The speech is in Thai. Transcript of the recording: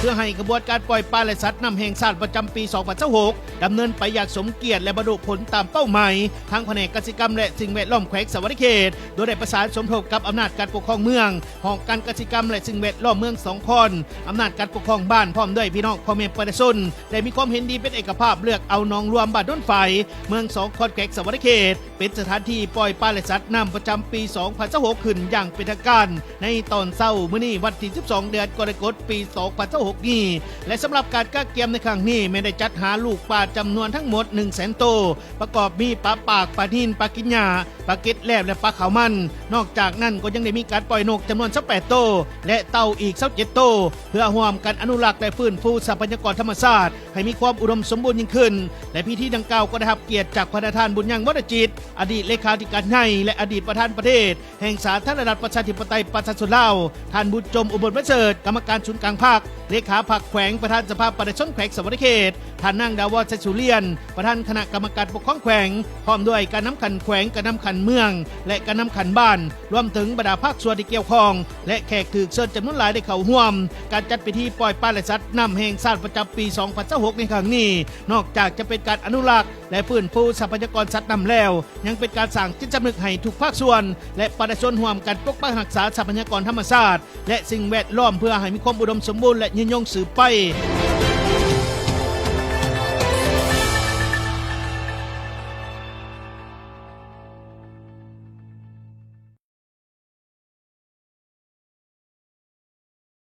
พื่อให้กระบวนการปล่อยปลาและสัตว์น้ำแห่งชาติประจำปี 2026 ดำเนินไปอย่างสมเกียรติและบรรลุผลตามเป้าหมายทางแผนกกสิกรรมและสิ่งแวดล้อมแขวงสวรรณเขตโดยได้ประสานสมทบกับอำนาจการปกครองเมืองหองการกสิกรรมและสิ่งแวดล้อมเมือง2 คนอำนาจการปกครองบ้านพร้อมด้วยพี่น้องพ่อแม่ประชาชนได้มีความเห็นดีเป็นเอกภาพเลือกเอาหนองรวมบ้านโน้นไฟเมือง2 คนแขวงสวรรณเขตเป็นสถานที่ปล่อยปลาและสัตว์น้ำประจำปี 2026 ขึ้นอย่างเป็นทางการในตอนเช้ามื้อนี้วันที่ 12 เดือนกรกฎาคมปี 2026 นี้และสำหรับการก้าเกียมในครั้งนี้ไม่ได้จัดหาลูกปลาจำนวนทั้งหมด 100,000 ตัวประกอบมีปลาปากปลานิลปลากินหญ้าปลาเก็ดแลบและปลาขาวมันนอกจากนั้นก็ยังได้มีการปล่อยนกจำนวน28 ตัวและเต่าอีก27 ตัวเพื่อร่วมกันอนุรักษ์และฟื้นฟูทรัพยากรธรรมชาติให้มีความอุดมสมบูรณ์ยิ่งขึ้นและพิธีดังกล่าวก็ได้รับเกียรติจากพระประธานบุญยังวรจิตอดีตเลขาธิการใหญ่และอดีตประธานประเทศแห่งสาธารณรัฐประชาธิปไตยประชาชนลาวท่านบุญจมอุบลประเสริฐกรรมการศูนย์กลางภาคเลขาพรรคแขวงประธานสภาประชาชนแขวงสวรรณเขตท่านนางดาวรชัยสุเลียนประธานคณะกรรมการปกครองแขวงพร้อมด้วยการนำขันแขวงการนำขันเมืองและการนำขันบ้านรวมถึงบรรดาภาคส่วนที่เกี่ยวข้องและแขกถือเชิญจำนวนหลายได้เข้าร่วมการจัดพิธีปล่อยปลาและสัตว์น้ำแห่งชาติประจำปี 2026 ในครั้งนี้นอกจากจะเป็นการอนุรักษ์และฟื้นฟูทรัพยากรสัตว์น้ำแล้วยังเป็นการสร้างจิตสำนึกให้ทุกภาคส่วนและประชาชนร่วมกันปกป้องรักษาทรัพยากรธรรมชาติและสิ่งแวดล้อมเพื่อให้มีความอุดมสมบูรณ์และยืนยงสืบไป